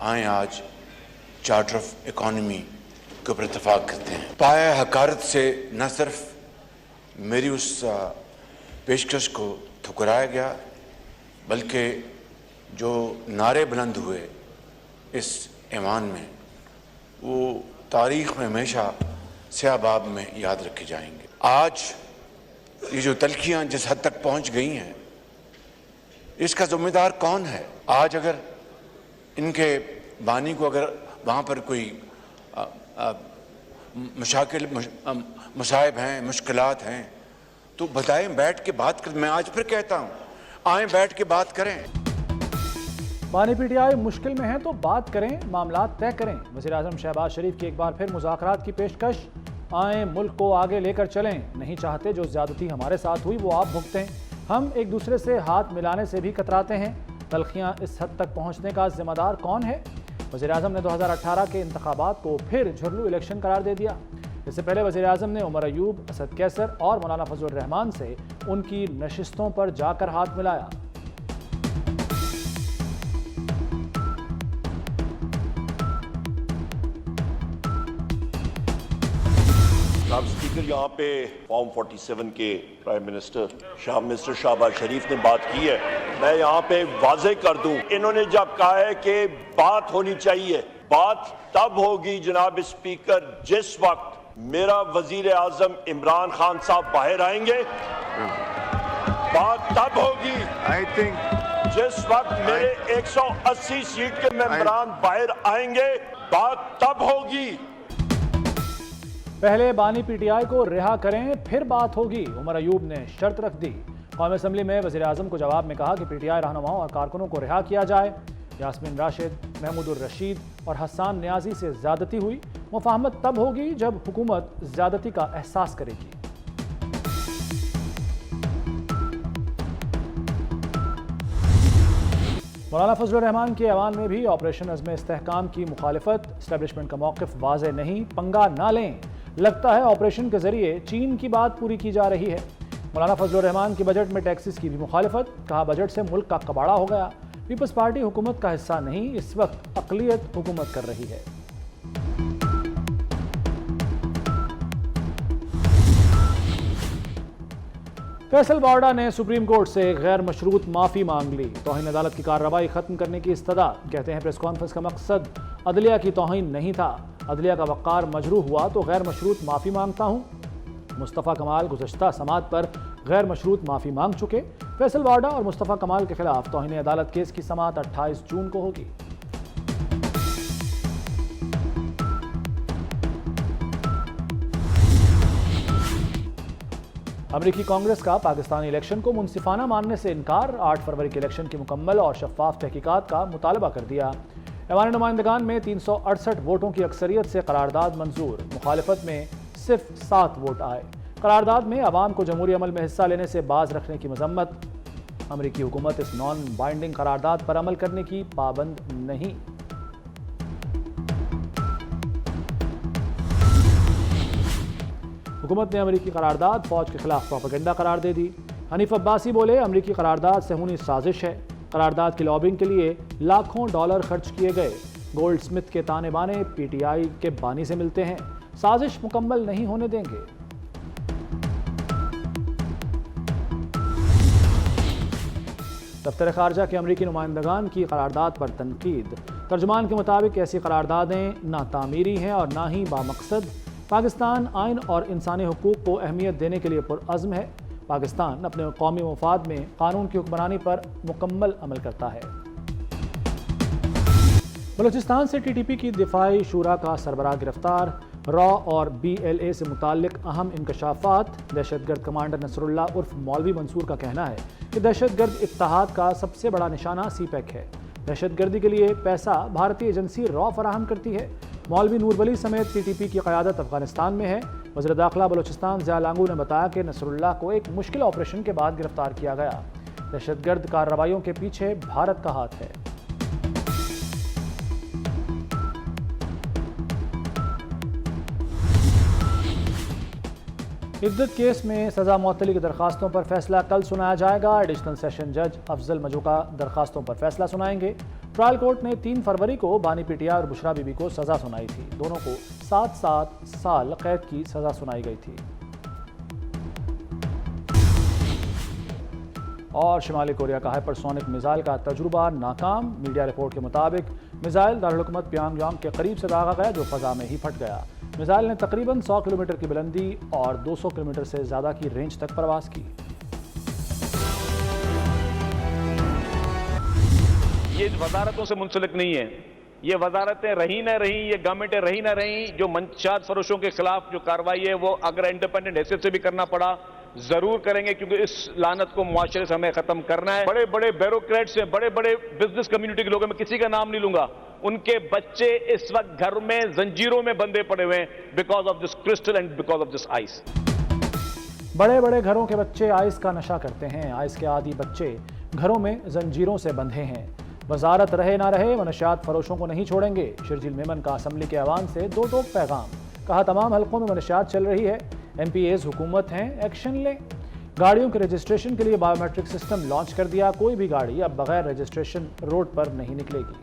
آئیں آج charter of economy کے اوپر اتفاق کرتے ہیں. پایہ حقارت سے نہ صرف میری اس پیشکش کو ٹھکرایا گیا بلکہ جو نعرے بلند ہوئے اس ایوان میں وہ تاریخ میں ہمیشہ سیاہ باب میں یاد رکھے جائیں گے. آج یہ جو تلخیاں جس حد تک پہنچ گئی ہیں اس کا ذمہ دار کون ہے؟ آج اگر ان کے بانی کو اگر وہاں پر کوئی مشاکل مصائب ہیں، مشکلات ہیں تو بتائیں، بیٹھ کے بات کریں. میں آج پھر کہتا ہوں آئیں بیٹھ کے بات کریں. بانی پی ٹی آئی مشکل میں ہیں تو بات کریں، معاملات طے کریں. وزیر اعظم شہباز شریف کی ایک بار پھر مذاکرات کی پیشکش. آئیں ملک کو آگے لے کر چلیں، نہیں چاہتے جو زیادتی ہمارے ساتھ ہوئی وہ آپ بھگتیں. ہم ایک دوسرے سے ہاتھ ملانے سے بھی کتراتے ہیں. تلخیاں اس حد تک پہنچنے کا ذمہ دار کون ہے؟ وزیر اعظم نے 2018 کے انتخابات کو پھر جھرلو الیکشن قرار دے دیا. اس سے پہلے وزیر اعظم نے عمر ایوب، اسد کیسر اور مولانا فضل الرحمان سے ان کی نشستوں پر جا کر ہاتھ ملایا. جناب اسپیکر، یہاں پہ فارم 47 کے پرائم منسٹر شہباز شریف نے بات کی ہے. میں یہاں پہ واضح کر دوں، انہوں نے جب کہا ہے کہ بات ہونی چاہیے، بات تب ہوگی جناب اسپیکر جس وقت میرا وزیر اعظم عمران خان صاحب باہر آئیں گے. بات تب ہوگی جس وقت میرے 180 سیٹ کے ممبران باہر آئیں گے. بات تب ہوگی. پہلے بانی پی ٹی آئی کو رہا کریں پھر بات ہوگی، عمر ایوب نے شرط رکھ دی. قومی اسمبلی میں وزیر اعظم کو جواب میں کہا کہ پی ٹی آئی رہنماؤں اور کارکنوں کو رہا کیا جائے. یاسمین راشد، محمود الرشید اور حسان نیازی سے زیادتی ہوئی. مفاہمت تب ہوگی جب حکومت زیادتی کا احساس کرے گی. مولانا فضل الرحمان کے ایوان میں بھی آپریشن عزم استحکام کی مخالفت. اسٹیبلشمنٹ کا موقف واضح نہیں، پنگا نہ لیں. لگتا ہے آپریشن کے ذریعے چین کی بات پوری کی جا رہی ہے. مولانا فضل الرحمان کی بجٹ میں ٹیکسز کی بھی مخالفت. کہا بجٹ سے ملک کا کباڑا ہو گیا. پیپلز پارٹی حکومت کا حصہ نہیں، اس وقت اقلیت حکومت کر رہی ہے. فیصل وارڈا نے سپریم کورٹ سے غیر مشروط معافی مانگ لی. توہین عدالت کی کارروائی ختم کرنے کی استدعا. کہتے ہیں پریس کانفرنس کا مقصد عدلیہ کی توہین نہیں تھا. عدلیہ کا وقار مجروح ہوا تو غیر مشروط معافی مانگتا ہوں. مصطفیٰ کمال گزشتہ سماعت پر غیر مشروط معافی مانگ چکے. فیصل وارڈا اور مصطفیٰ کمال کے خلاف توہین عدالت کیس کی سماعت 28 جون کو ہوگی. امریکی کانگریس کا پاکستانی الیکشن کو منصفانہ ماننے سے انکار. 8 فروری کے الیکشن کی مکمل اور شفاف تحقیقات کا مطالبہ کر دیا. ایوان نمائندگان میں 368 ووٹوں کی اکثریت سے قرارداد منظور. مخالفت میں صرف 7 ووٹ آئے. قرارداد میں عوام کو جمہوری عمل میں حصہ لینے سے باز رکھنے کی مذمت. امریکی حکومت اس نان بائنڈنگ قرارداد پر عمل کرنے کی پابند نہیں. حکومت نے امریکی قرارداد فوج کے خلاف پروپیگنڈا قرار دے دی. حنیف عباسی بولے امریکی قرارداد صہیونی سازش ہے. قرارداد کی لابنگ کے لیے لاکھوں ڈالر خرچ کیے گئے. گولڈ سمتھ کے تانے بانے پی ٹی آئی کے بانی سے ملتے ہیں. سازش مکمل نہیں ہونے دیں گے. دفتر خارجہ کے امریکی نمائندگان کی قرارداد پر تنقید. ترجمان کے مطابق ایسی قراردادیں نہ تعمیری ہیں اور نہ ہی بامقصد. پاکستان آئین اور انسانی حقوق کو اہمیت دینے کے لیے پرعزم ہے. پاکستان اپنے قومی مفاد میں قانون کی حکمرانی پر مکمل عمل کرتا ہے. بلوچستان سے ٹی ٹی پی کی دفاعی شورا کا سربراہ گرفتار. را اور بی ایل اے سے متعلق اہم انکشافات. دہشت گرد کمانڈر نصر اللہ عرف مولوی منصور کا کہنا ہے کہ دہشت گرد اتحاد کا سب سے بڑا نشانہ سی پیک ہے. دہشت گردی کے لیے پیسہ بھارتی ایجنسی را فراہم کرتی ہے. مولوی نور ولی سمیت ٹی ٹی پی کی قیادت افغانستان میں ہے. وزیر داخلہ بلوچستان ضیاء لانگو نے بتایا کہ نصر اللہ کو ایک مشکل آپریشن کے بعد گرفتار کیا گیا. دہشت گرد کارروائیوں کے پیچھے بھارت کا ہاتھ ہے. عدت کیس میں سزا معطلی کی درخواستوں پر فیصلہ کل سنایا جائے گا۔ ایڈیشنل سیشن جج افضل مجوکا درخواستوں پر فیصلہ سنائیں گے۔ ٹرائل کورٹ نے 3 فروری کو بانی پی ٹی آئی اور بشرا بی بی کو سزا سنائی تھی۔ دونوں کو 7 سال قید کی سزا سنائی گئی تھی۔ اور شمالی کوریا کا ہائپرسونک میزائل کا تجربہ ناکام۔ میڈیا رپورٹ کے مطابق میزائل دارالحکومت پیانگ یانگ کے قریب سے داغا گیا جو فضا میں ہی پھٹ گیا۔ میزائل نے تقریباً 100 کلومیٹر کی بلندی اور 200 کلومیٹر سے زیادہ کی رینج تک پرواز کی۔ یہ وزارتوں سے منسلک نہیں ہے، یہ وزارتیں رہی نہ رہیں، یہ گورنمنٹیں رہی نہ رہیں، جو منشیات فروشوں کے خلاف جو کارروائی ہے وہ اگر انڈیپینڈنٹ حیثیت سے بھی کرنا پڑا ضرور کریں گے، کیونکہ اس لعنت کو معاشرے سے ہمیں ختم کرنا ہے۔ بڑے بڑے بیوروکریٹس ہیں، بڑے بڑے بزنس کمیونٹی کے لوگوں میں کسی کا نام نہیں لوں گا، ان کے بچے اس وقت گھر میں زنجیروں میں بندھے پڑے ہوئے ہیں because of this crystal and because of this ice. بڑے بڑے گھروں کے بچے آئس کا نشہ کرتے ہیں۔ آئس کے عادی بچے گھروں میں زنجیروں سے بندھے ہیں۔ وزارت رہے نہ رہے منشیات فروشوں کو نہیں چھوڑیں گے۔ شرجیل میمن کا اسمبلی کے ایوان سے 2 ٹوک پیغام، کہا تمام حلقوں میں منشیات چل رہی ہے، ایم پی ایز حکومت ہیں، ایکشن لیں۔ گاڑیوں کے رجسٹریشن کے لیے بایو میٹرک سسٹم لانچ کر دیا، کوئی بھی گاڑی اب بغیر رجسٹریشن روڈ پر نہیں نکلے گی۔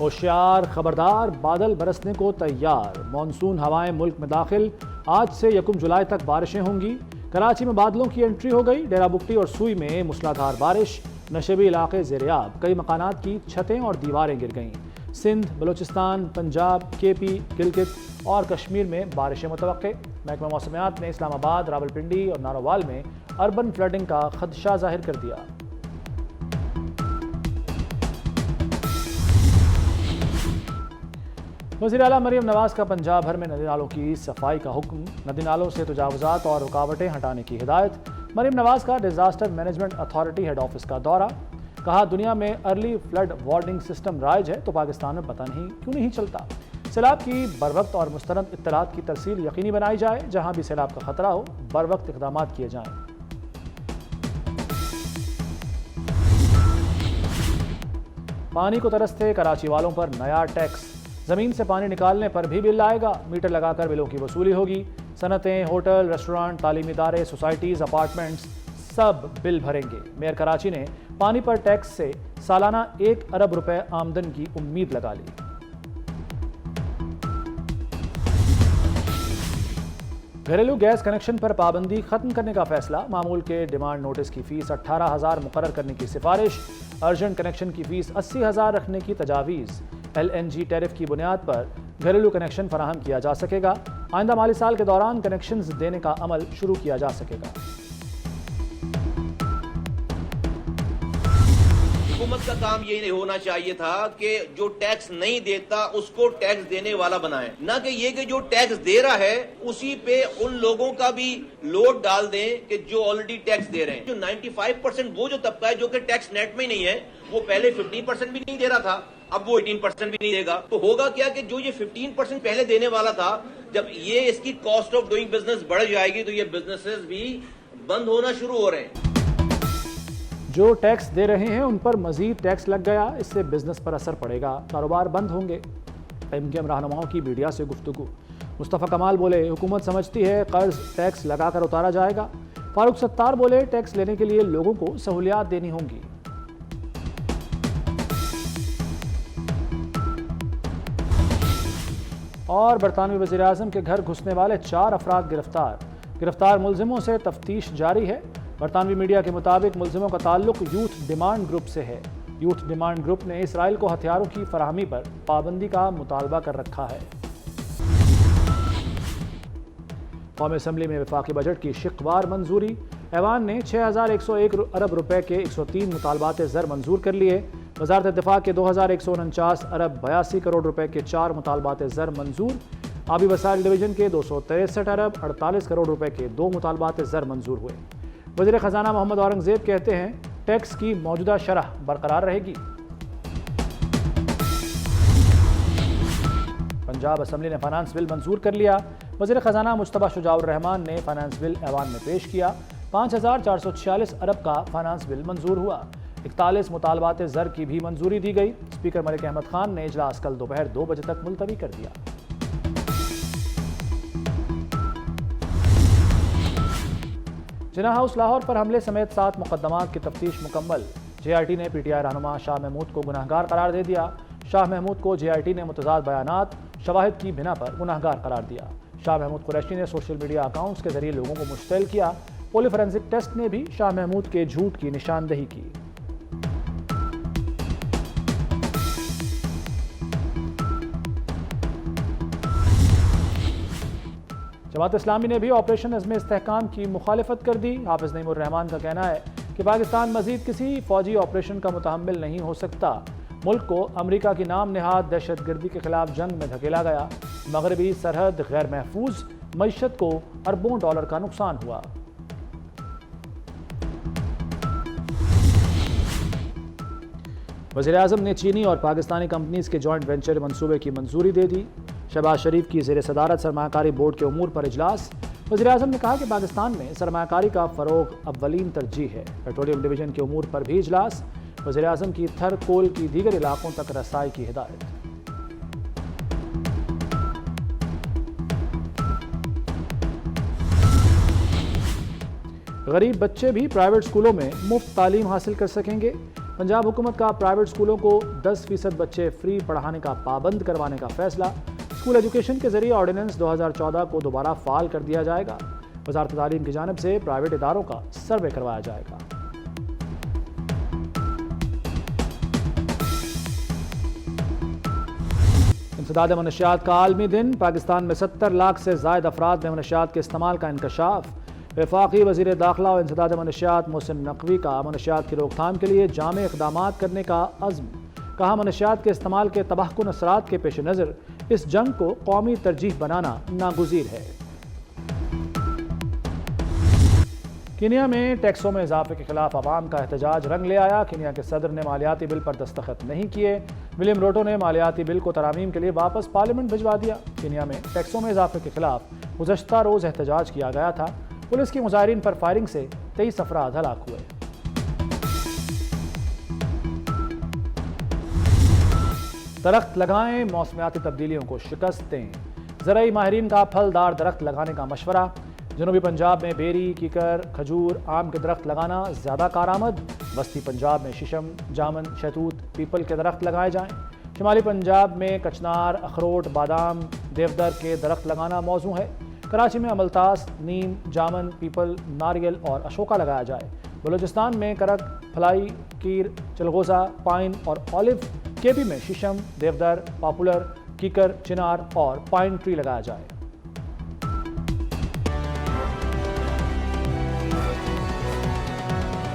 ہوشیار، خبردار، بادل برسنے کو تیار۔ مانسون ہوائیں ملک میں داخل، آج سے 1 جولائی تک بارشیں ہوں گی۔ کراچی میں بادلوں کی انٹری ہو گئی، ڈیرہ بگٹی اور سوئی میں موسلادھار بارش، نشیبی علاقے زیریاب، کئی مکانات کی چھتیں اور دیواریں گر گئیں۔ سندھ، بلوچستان، پنجاب، کے پی، گلگت اور کشمیر میں بارشیں متوقع۔ محکمہ موسمیات نے اسلام آباد، راولپنڈی اور نارووال میں اربن فلڈنگ کا خدشہ ظاہر کر دیا۔ وزیر اعلیٰ مریم نواز کا پنجاب بھر میں ندی نالوں کی صفائی کا حکم، ندی نالوں سے تجاوزات اور رکاوٹیں ہٹانے کی ہدایت۔ مریم نواز کا disaster management authority head office کا دورہ، کہا دنیا میں ارلی فلڈ وارننگ سسٹم رائج ہے تو پاکستان میں پتہ نہیں کیوں نہیں چلتا۔ سیلاب کی بروقت اور مستند اطلاعات کی ترسیل یقینی بنائی جائے، جہاں بھی سیلاب کا خطرہ ہو بروقت اقدامات کیے جائیں۔ پانی کو ترستے کراچی والوں پر نیا ٹیکس، زمین سے پانی نکالنے پر بھی بل آئے گا، میٹر لگا کر بلوں کی وصولی ہوگی۔ صنعتیں، ہوٹل، ریسٹورانٹ، تعلیمی ادارے، سوسائٹیز، اپارٹمنٹس سب بل بھریں گے۔ میئر کراچی نے پانی پر ٹیکس سے سالانہ 1 ارب روپے آمدن کی امید لگا لی۔ گھریلو گیس کنیکشن پر پابندی ختم کرنے کا فیصلہ، معمول کے ڈیمانڈ نوٹس کی فیس 18,000 مقرر کرنے کی سفارش، ارجنٹ کنیکشن کی فیس 80,000 رکھنے کی تجاویز۔ ایل این جی ٹیرف کی بنیاد پر گھریلو کنیکشن فراہم کیا جا سکے گا، آئندہ مالی سال کے دوران کنیکشنز دینے کا عمل شروع کیا جا سکے گا۔ حکومت کا کام یہ نہیں ہونا چاہیے تھا کہ جو ٹیکس نہیں دیتا اس کو ٹیکس دینے والا بنائیں، نہ کہ یہ کہ جو ٹیکس دے رہا ہے اسی پہ ان لوگوں کا بھی لوڈ ڈال دیں کہ جو آلریڈی ٹیکس دے رہے ہیں۔ جو 95% وہ جو طبقہ ہے جو کہ ٹیکس نیٹ میں ہی نہیں ہے، وہ پہلے 15% بھی نہیں دے رہا تھا، اب وہ 18% بھی نہیں دے گا، تو ہوگا کیا کہ جو یہ 15% پہلے دینے والا تھا، جب یہ اس کی کاسٹ آف ڈوئنگ بزنس بڑھ جائے گی تو یہ بزنسز بھی بند ہونا شروع ہو رہے ہیں۔ جو ٹیکس دے رہے ہیں ان پر مزید ٹیکس لگ گیا، اس سے بزنس پر اثر پڑے گا، کاروبار بند ہوں گے۔ ایم کیو ایم رہنماؤں کی میڈیا سے گفتگو، مصطفیٰ کمال بولے حکومت سمجھتی ہے قرض ٹیکس لگا کر اتارا جائے گا۔ فاروق ستار بولے ٹیکس لینے کے لیے لوگوں کو سہولیات دینی ہوں گی۔ اور برطانوی وزیراعظم کے گھر گھسنے والے 4 افراد گرفتار ملزموں سے تفتیش جاری ہے۔ برطانوی میڈیا کے مطابق ملزموں کا تعلق یوتھ ڈیمانڈ گروپ سے ہے۔ یوتھ ڈیمانڈ گروپ نے اسرائیل کو ہتھیاروں کی فراہمی پر پابندی کا مطالبہ کر رکھا ہے۔ قومی اسمبلی میں وفاقی بجٹ کی شقوار منظوری، ایوان نے 6,101 ارب روپے کے 103 مطالبات زر منظور کر لیے۔ وزارت دفاع کے 2,149 ارب 82 کروڑ روپے کے 4 مطالبات زر منظور۔ آبی وسائل ڈویژن کے 263 ارب 48 کروڑ روپے کے 2 مطالبات زر منظور ہوئے۔ وزیر خزانہ محمد اورنگزیب کہتے ہیں ٹیکس کی موجودہ شرح برقرار رہے گی۔ پنجاب اسمبلی نے فائنانس بل منظور کر لیا۔ وزیر خزانہ مجتبیٰ شجاع الرحمان نے فائنانس بل ایوان میں پیش کیا۔ 5,446 ارب کا فائنانس بل منظور ہوا۔ 41 مطالبات زر کی بھی منظوری دی گئی۔ اسپیکر ملک احمد خان نے اجلاس کل دوپہر 2 بجے تک ملتوی کر دیا۔ جناح ہاؤس لاہور پر حملے سمیت 7 مقدمات کی تفتیش مکمل۔ جے آئی ٹی نے پی ٹی آئی رہنما شاہ محمود کو گناہگار قرار دے دیا۔ شاہ محمود کو جے آئی ٹی نے متضاد بیانات، شواہد کی بنا پر گناہگار قرار دیا۔ شاہ محمود قریشی نے سوشل میڈیا اکاؤنٹس کے ذریعے لوگوں کو مشتعل کیا۔ پولی فورینسک ٹیسٹ نے بھی شاہ محمود کے جھوٹ کی نشاندہی کی۔ جماعت اسلامی نے بھی آپریشن عزم استحکام کی مخالفت کر دی۔ حافظ نعیم الرحمان کا کہنا ہے کہ پاکستان مزید کسی فوجی آپریشن کا متحمل نہیں ہو سکتا۔ ملک کو امریکہ کی نام نہاد دہشت گردی کے خلاف جنگ میں دھکیلا گیا۔ مغربی سرحد غیر محفوظ، معیشت کو اربوں ڈالر کا نقصان ہوا۔ وزیراعظم نے چینی اور پاکستانی کمپنیز کے جوائنٹ وینچر منصوبے کی منظوری دے دی۔ شہباز شریف کی زیر صدارت سرمایہ کاری بورڈ کے امور پر اجلاس۔ وزیراعظم نے کہا کہ پاکستان میں سرمایہ کاری کا فروغ اولین ترجیح ہے۔ پیٹرولیم ڈویژن کے امور پر بھی اجلاس۔ وزیراعظم کی تھر کول کی دیگر علاقوں تک رسائی کی ہدایت۔ غریب بچے بھی پرائیویٹ اسکولوں میں مفت تعلیم حاصل کر سکیں گے۔ پنجاب حکومت کا پرائیویٹ اسکولوں کو 10% بچے فری پڑھانے کا پابند کروانے کا فیصلہ۔ اسکول ایجوکیشن کے ذریعے آرڈیننس 2014 کو دوبارہ فعال کر دیا جائے گا۔ وزارت تعلیم کی جانب سے پرائیویٹ اداروں کا سروے کروایا جائے گا۔ انسداد منشیات کا عالمی دن۔ پاکستان میں 70 لاکھ سے زائد افراد میں منشیات کے استعمال کا انکشاف۔ وفاقی وزیر داخلہ و انسداد منشیات محسن نقوی کا منشیات کی روک تھام کے لیے جامع اقدامات کرنے کا عزم۔ کہا منشیات کے استعمال کے تباہ کن اثرات کے پیش نظر اس جنگ کو قومی ترجیح بنانا ناگزیر ہے۔ کینیا میں ٹیکسوں میں اضافے کے خلاف عوام کا احتجاج رنگ لے آیا۔ کینیا کے صدر نے مالیاتی بل پر دستخط نہیں کیے۔ ولیم روٹو نے مالیاتی بل کو ترامیم کے لیے واپس پارلیمنٹ بھجوا دیا۔ کینیا میں ٹیکسوں میں اضافے کے خلاف گزشتہ روز احتجاج کیا گیا تھا۔ پولیس کی مظاہرین پر فائرنگ سے 23 افراد ہلاک ہوئے۔ درخت لگائیں، موسمیاتی تبدیلیوں کو شکست دیں۔ زرعی ماہرین کا پھلدار درخت لگانے کا مشورہ۔ جنوبی پنجاب میں بیری، کیکر، کھجور، آم کے درخت لگانا زیادہ کارآمد۔ وسطی پنجاب میں ششم، جامن، شہتوت، پیپل کے درخت لگائے جائیں۔ شمالی پنجاب میں کچنار، اخروٹ، بادام، دیودر کے درخت لگانا موزوں ہے۔ کراچی میں املتاس، نیم، جامن، پیپل، ناریل اور اشوکا لگایا جائے۔ بلوچستان میں کرک، پھلائی، کیر، چلغوزہ، پائن اور اولیو۔ کے پی میں ششم، دیودر، پاپولر، کیکر، چنار اور پائن ٹری لگایا جائے۔